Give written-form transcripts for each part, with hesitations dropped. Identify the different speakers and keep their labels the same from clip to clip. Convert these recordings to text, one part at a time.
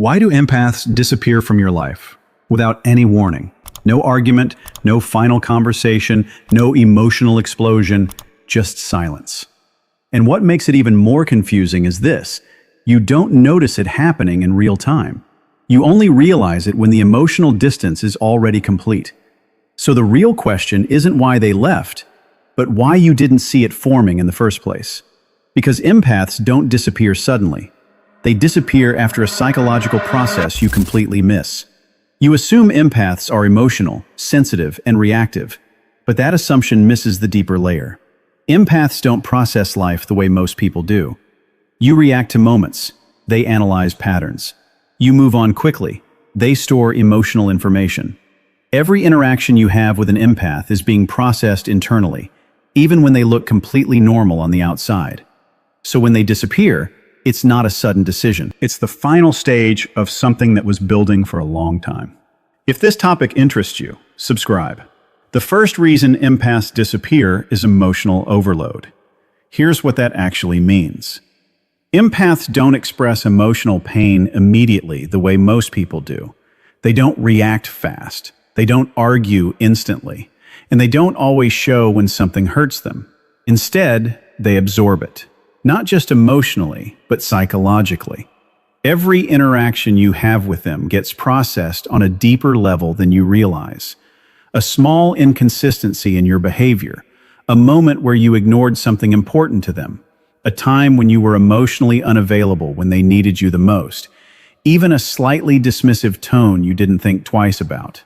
Speaker 1: Why do empaths disappear from your life without any warning? No argument, no final conversation, no emotional explosion, just silence. And what makes it even more confusing is this: you don't notice it happening in real time. You only realize it when the emotional distance is already complete. So the real question isn't why they left, but why you didn't see it forming in the first place. Because empaths don't disappear suddenly. They disappear after a psychological process you completely miss. You assume empaths are emotional, sensitive, and reactive, but that assumption misses the deeper layer. Empaths don't process life the way most people do. You react to moments. They analyze patterns. You move on quickly. They store emotional information. Every interaction you have with an empath is being processed internally, even when they look completely normal on the outside. So when they disappear, it's not a sudden decision. It's the final stage of something that was building for a long time. If this topic interests you, subscribe. The first reason empaths disappear is emotional overload. Here's what that actually means. Empaths don't express emotional pain immediately the way most people do. They don't react fast. They don't argue instantly. And they don't always show when something hurts them. Instead, they absorb it. Not just emotionally, but psychologically. Every interaction you have with them gets processed on a deeper level than you realize. A small inconsistency in your behavior, a moment where you ignored something important to them, a time when you were emotionally unavailable when they needed you the most, even a slightly dismissive tone you didn't think twice about.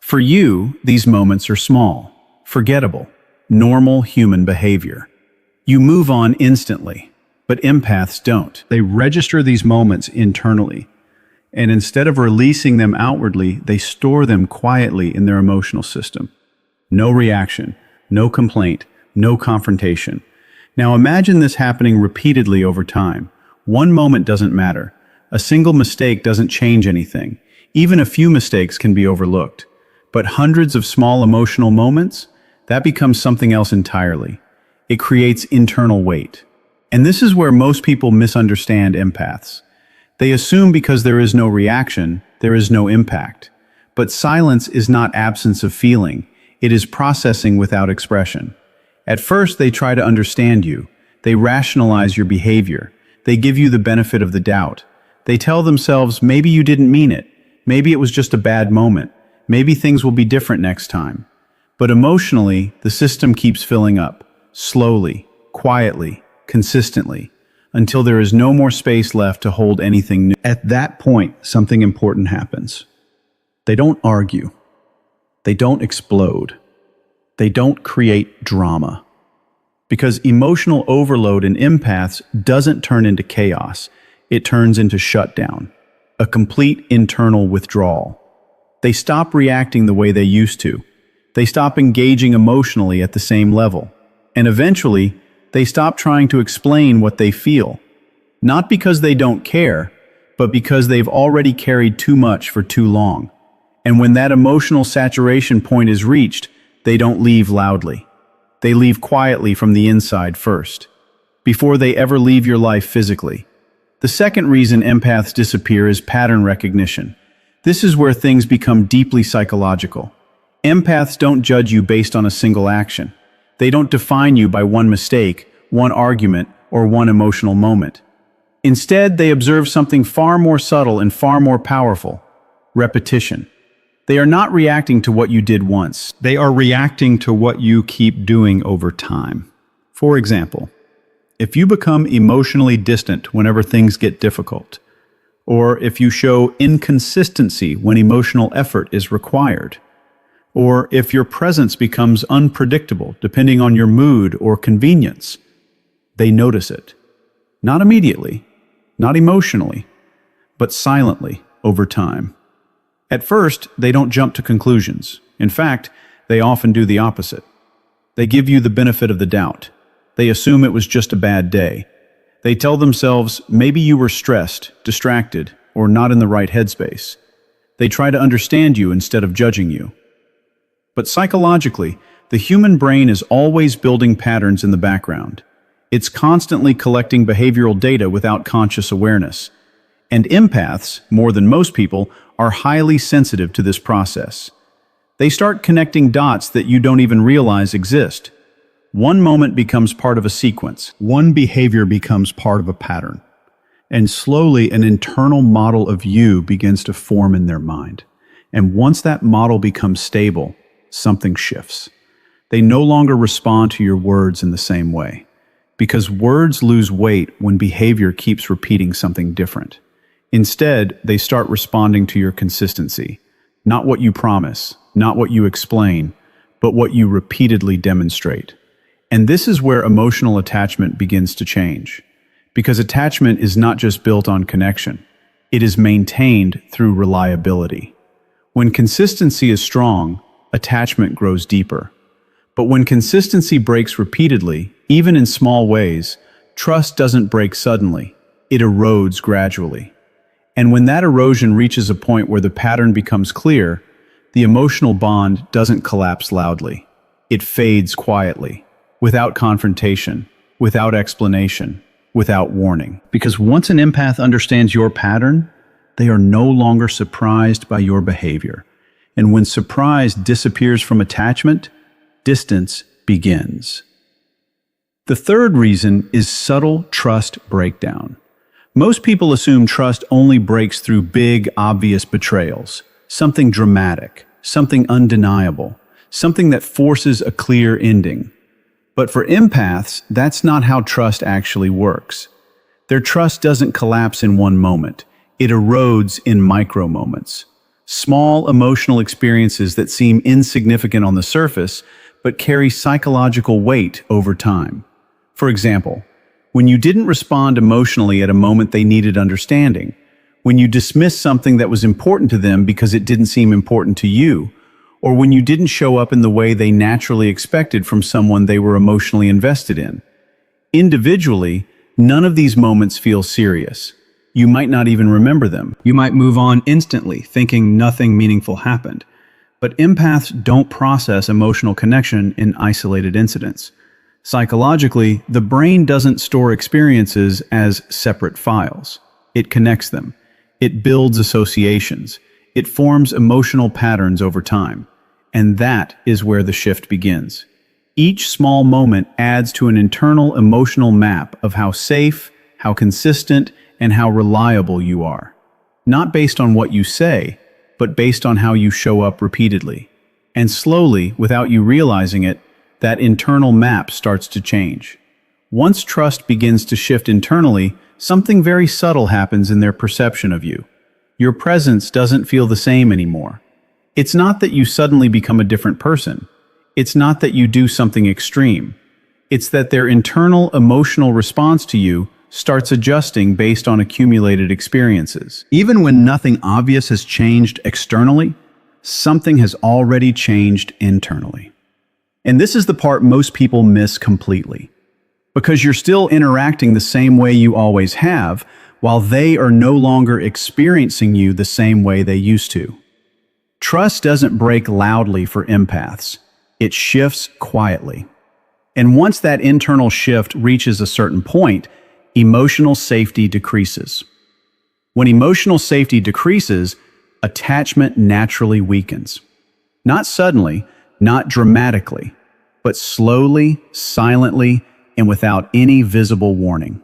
Speaker 1: For you, these moments are small, forgettable, normal human behavior. You move on instantly, but empaths don't. They register these moments internally, and instead of releasing them outwardly, they store them quietly in their emotional system. No reaction, no complaint, no confrontation. Now imagine this happening repeatedly over time. One moment doesn't matter. A single mistake doesn't change anything. Even a few mistakes can be overlooked. But hundreds of small emotional moments, that becomes something else entirely. It creates internal weight. And this is where most people misunderstand empaths. They assume because there is no reaction, there is no impact. But silence is not absence of feeling. It is processing without expression. At first, they try to understand you. They rationalize your behavior. They give you the benefit of the doubt. They tell themselves, maybe you didn't mean it. Maybe it was just a bad moment. Maybe things will be different next time. But emotionally, the system keeps filling up. Slowly, quietly, consistently, until there is no more space left to hold anything new. At that point, something important happens. They don't argue. They don't explode. They don't create drama. Because emotional overload in empaths doesn't turn into chaos. It turns into shutdown, a complete internal withdrawal. They stop reacting the way they used to. They stop engaging emotionally at the same level. And eventually, they stop trying to explain what they feel. Not because they don't care, but because they've already carried too much for too long. And when that emotional saturation point is reached, they don't leave loudly. They leave quietly from the inside first, before they ever leave your life physically. The second reason empaths disappear is pattern recognition. This is where things become deeply psychological. Empaths don't judge you based on a single action. They don't define you by one mistake, one argument, or one emotional moment. Instead, they observe something far more subtle and far more powerful: repetition. They are not reacting to what you did once. They are reacting to what you keep doing over time. For example, if you become emotionally distant whenever things get difficult, or if you show inconsistency when emotional effort is required, or if your presence becomes unpredictable depending on your mood or convenience, they notice it. Not immediately, not emotionally, but silently over time. At first, they don't jump to conclusions. In fact, they often do the opposite. They give you the benefit of the doubt. They assume it was just a bad day. They tell themselves, maybe you were stressed, distracted, or not in the right headspace. They try to understand you instead of judging you. But psychologically, the human brain is always building patterns in the background. It's constantly collecting behavioral data without conscious awareness. And empaths, more than most people, are highly sensitive to this process. They start connecting dots that you don't even realize exist. One moment becomes part of a sequence. One behavior becomes part of a pattern. And slowly, an internal model of you begins to form in their mind. And once that model becomes stable, something shifts. They no longer respond to your words in the same way. Because words lose weight when behavior keeps repeating something different. Instead, they start responding to your consistency. Not what you promise, not what you explain, but what you repeatedly demonstrate. And this is where emotional attachment begins to change. Because attachment is not just built on connection. It is maintained through reliability. When consistency is strong, attachment grows deeper. But when consistency breaks repeatedly, even in small ways, trust doesn't break suddenly. It erodes gradually. And when that erosion reaches a point where the pattern becomes clear, the emotional bond doesn't collapse loudly. It fades quietly, without confrontation, without explanation, without warning. Because once an empath understands your pattern, they are no longer surprised by your behavior. And when surprise disappears from attachment, distance begins. The third reason is subtle trust breakdown. Most people assume trust only breaks through big, obvious betrayals, something dramatic, something undeniable, something that forces a clear ending. But for empaths, that's not how trust actually works. Their trust doesn't collapse in one moment. It erodes in micro moments. Small emotional experiences that seem insignificant on the surface, but carry psychological weight over time. For example, when you didn't respond emotionally at a moment they needed understanding, when you dismissed something that was important to them because it didn't seem important to you, or when you didn't show up in the way they naturally expected from someone they were emotionally invested in. Individually, none of these moments feel serious. You might not even remember them. You might move on instantly, thinking nothing meaningful happened. But empaths don't process emotional connection in isolated incidents. Psychologically, the brain doesn't store experiences as separate files. It connects them. It builds associations. It forms emotional patterns over time. And that is where the shift begins. Each small moment adds to an internal emotional map of how safe, how consistent, and how reliable you are. Not based on what you say, but based on how you show up repeatedly. And slowly, without you realizing it, that internal map starts to change. Once trust begins to shift internally, something very subtle happens in their perception of you. Your presence doesn't feel the same anymore. It's not that you suddenly become a different person. It's not that you do something extreme. It's that their internal emotional response to you starts adjusting based on accumulated experiences. Even when nothing obvious has changed externally, something has already changed internally. And this is the part most people miss completely. Because you're still interacting the same way you always have, while they are no longer experiencing you the same way they used to. Trust doesn't break loudly for empaths. It shifts quietly. And once that internal shift reaches a certain point, emotional safety decreases. When emotional safety decreases, attachment naturally weakens. Not suddenly, not dramatically, but slowly, silently, and without any visible warning.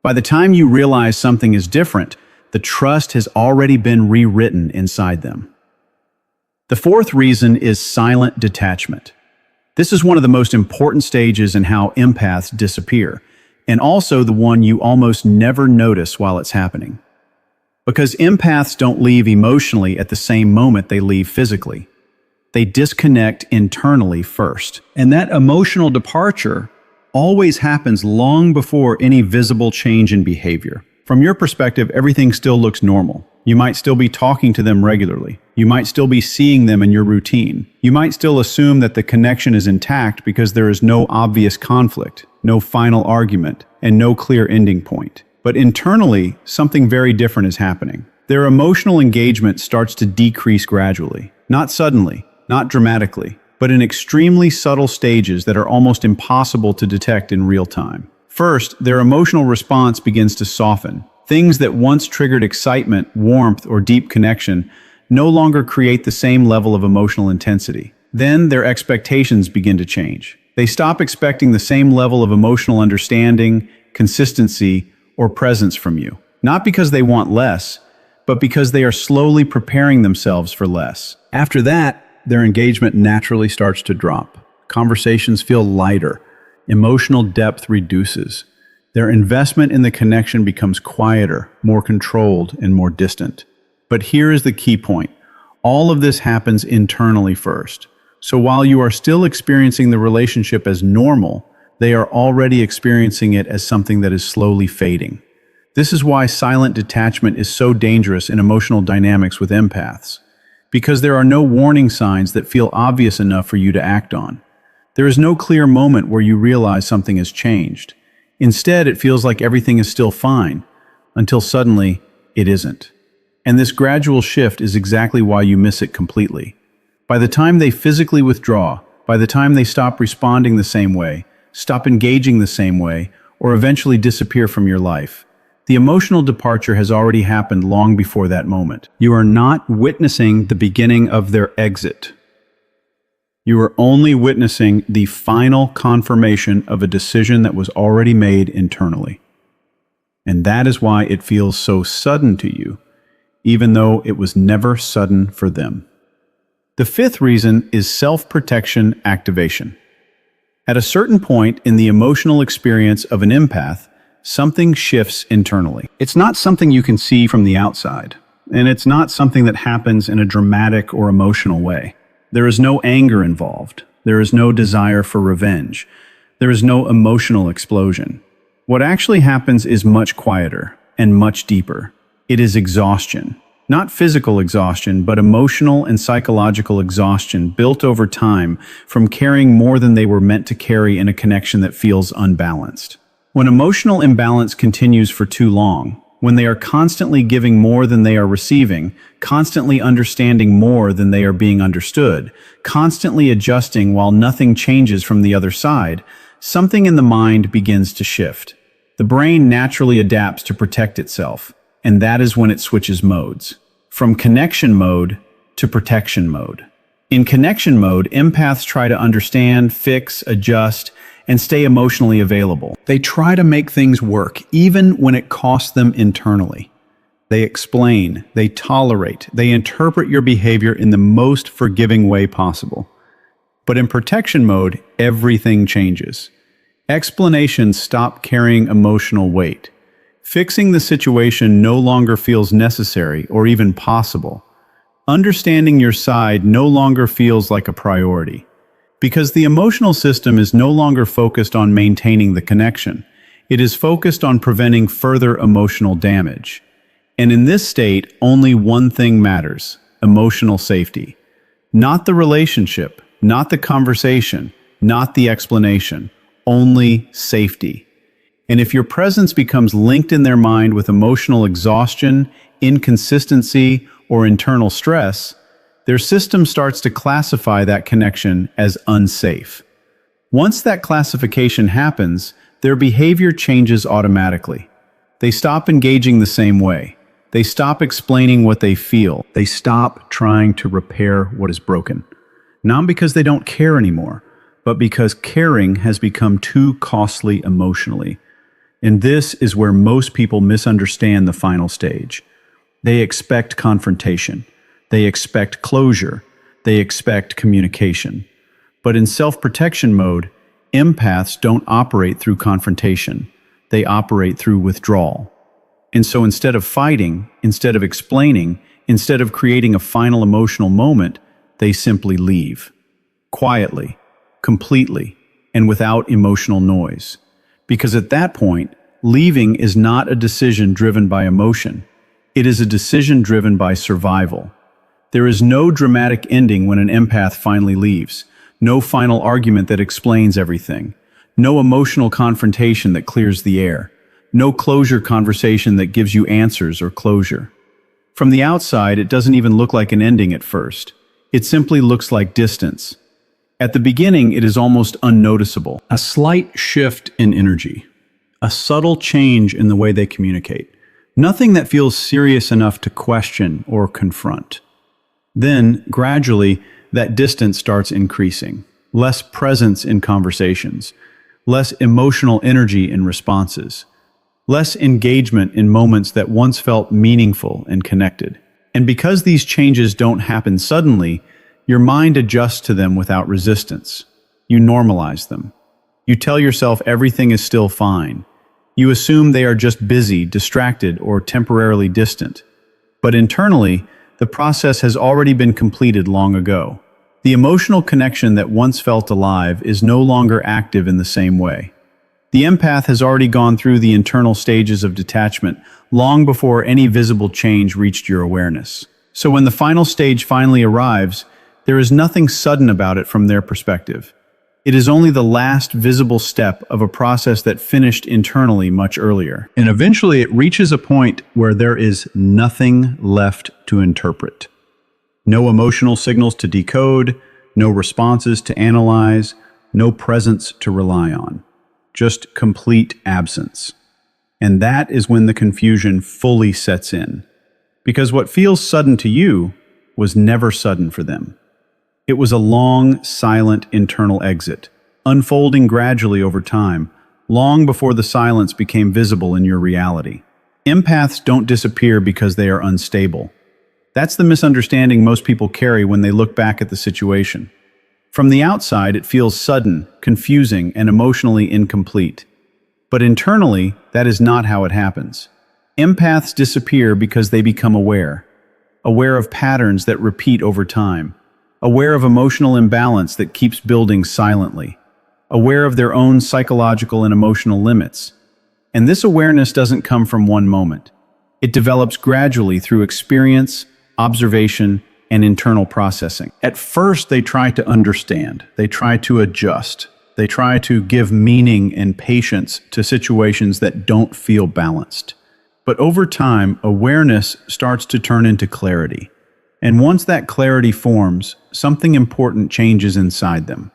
Speaker 1: By the time you realize something is different, the trust has already been rewritten inside them. The fourth reason is silent detachment. This is one of the most important stages in how empaths disappear, and also the one you almost never notice while it's happening. Because empaths don't leave emotionally at the same moment they leave physically. They disconnect internally first. And that emotional departure always happens long before any visible change in behavior. From your perspective, everything still looks normal. You might still be talking to them regularly. You might still be seeing them in your routine. You might still assume that the connection is intact because there is no obvious conflict, no final argument, and no clear ending point. But internally, something very different is happening. Their emotional engagement starts to decrease gradually, not suddenly, not dramatically, but in extremely subtle stages that are almost impossible to detect in real time. First, their emotional response begins to soften. Things that once triggered excitement, warmth, or deep connection no longer create the same level of emotional intensity. Then their expectations begin to change. They stop expecting the same level of emotional understanding, consistency, or presence from you. Not because they want less, but because they are slowly preparing themselves for less. After that, their engagement naturally starts to drop. Conversations feel lighter. Emotional depth reduces. Their investment in the connection becomes quieter, more controlled, and more distant. But here is the key point. All of this happens internally first. So while you are still experiencing the relationship as normal, they are already experiencing it as something that is slowly fading. This is why silent detachment is so dangerous in emotional dynamics with empaths. Because there are no warning signs that feel obvious enough for you to act on. There is no clear moment where you realize something has changed. Instead, it feels like everything is still fine, until suddenly, it isn't. And this gradual shift is exactly why you miss it completely. By the time they physically withdraw, by the time they stop responding the same way, stop engaging the same way, or eventually disappear from your life, the emotional departure has already happened long before that moment. You are not witnessing the beginning of their exit. You are only witnessing the final confirmation of a decision that was already made internally. And that is why it feels so sudden to you, even though it was never sudden for them. The fifth reason is self-protection activation. At a certain point in the emotional experience of an empath, something shifts internally. It's not something you can see from the outside, and it's not something that happens in a dramatic or emotional way. There is no anger involved. There is no desire for revenge. There is no emotional explosion. What actually happens is much quieter and much deeper. It is exhaustion. Not physical exhaustion, but emotional and psychological exhaustion built over time from carrying more than they were meant to carry in a connection that feels unbalanced. When emotional imbalance continues for too long, when they are constantly giving more than they are receiving, constantly understanding more than they are being understood, constantly adjusting while nothing changes from the other side, something in the mind begins to shift. The brain naturally adapts to protect itself, and that is when it switches modes. From connection mode to protection mode. In connection mode, empaths try to understand, fix, adjust, and stay emotionally available. They try to make things work, even when it costs them internally. They explain, they tolerate, they interpret your behavior in the most forgiving way possible. But in protection mode, everything changes. Explanations stop carrying emotional weight. Fixing the situation no longer feels necessary or even possible. Understanding your side no longer feels like a priority. Because the emotional system is no longer focused on maintaining the connection. It is focused on preventing further emotional damage. And in this state, only one thing matters: emotional safety. Not the relationship, not the conversation, not the explanation, only safety. And if your presence becomes linked in their mind with emotional exhaustion, inconsistency, or internal stress, their system starts to classify that connection as unsafe. Once that classification happens, their behavior changes automatically. They stop engaging the same way. They stop explaining what they feel. They stop trying to repair what is broken. Not because they don't care anymore, but because caring has become too costly emotionally. And this is where most people misunderstand the final stage. They expect confrontation. They expect closure. They expect communication. But in self-protection mode, empaths don't operate through confrontation. They operate through withdrawal. And so instead of fighting, instead of explaining, instead of creating a final emotional moment, they simply leave. Quietly, completely, and without emotional noise. Because at that point, leaving is not a decision driven by emotion. It is a decision driven by survival. There is no dramatic ending when an empath finally leaves. No final argument that explains everything. No emotional confrontation that clears the air. No closure conversation that gives you answers or closure. From the outside, it doesn't even look like an ending at first. It simply looks like distance. At the beginning, it is almost unnoticeable. A slight shift in energy. A subtle change in the way they communicate. Nothing that feels serious enough to question or confront. Then, gradually, that distance starts increasing. Less presence in conversations, less emotional energy in responses, less engagement in moments that once felt meaningful and connected. And because these changes don't happen suddenly, your mind adjusts to them without resistance. You normalize them. You tell yourself everything is still fine. You assume they are just busy, distracted, or temporarily distant. But internally, the process has already been completed long ago. The emotional connection that once felt alive is no longer active in the same way. The empath has already gone through the internal stages of detachment long before any visible change reached your awareness. So when the final stage finally arrives, there is nothing sudden about it from their perspective. It is only the last visible step of a process that finished internally much earlier. And eventually it reaches a point where there is nothing left to interpret. No emotional signals to decode, no responses to analyze, no presence to rely on. Just complete absence. And that is when the confusion fully sets in. Because what feels sudden to you was never sudden for them. It was a long, silent internal exit, unfolding gradually over time, long before the silence became visible in your reality. Empaths don't disappear because they are unstable. That's the misunderstanding most people carry when they look back at the situation. From the outside, it feels sudden, confusing, and emotionally incomplete. But internally, that is not how it happens. Empaths disappear because they become aware of patterns that repeat over time, aware of emotional imbalance that keeps building silently, aware of their own psychological and emotional limits. And this awareness doesn't come from one moment. It develops gradually through experience, observation, and internal processing. At first, they try to understand, they try to adjust, they try to give meaning and patience to situations that don't feel balanced. But over time, awareness starts to turn into clarity. And once that clarity forms, something important changes inside them.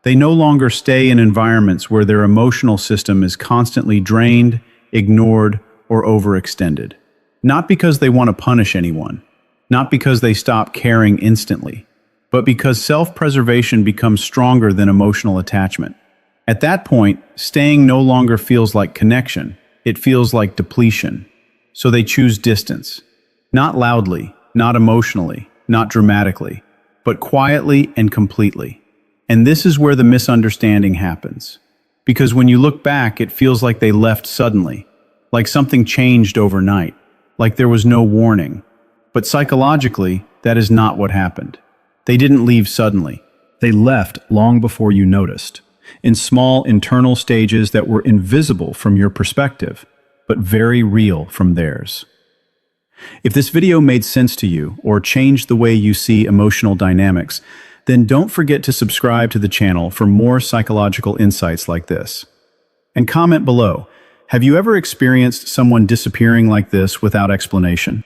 Speaker 1: They no longer stay in environments where their emotional system is constantly drained, ignored, or overextended. Not because they want to punish anyone, not because they stop caring instantly, but because self-preservation becomes stronger than emotional attachment. At that point, staying no longer feels like connection, it feels like depletion. So they choose distance. Not loudly, not emotionally, not dramatically, but quietly and completely. And this is where the misunderstanding happens. Because when you look back, it feels like they left suddenly, like something changed overnight, like there was no warning. But psychologically, that is not what happened. They didn't leave suddenly. They left long before you noticed, in small internal stages that were invisible from your perspective, but very real from theirs. If this video made sense to you or changed the way you see emotional dynamics, then don't forget to subscribe to the channel for more psychological insights like this. And comment below, have you ever experienced someone disappearing like this without explanation?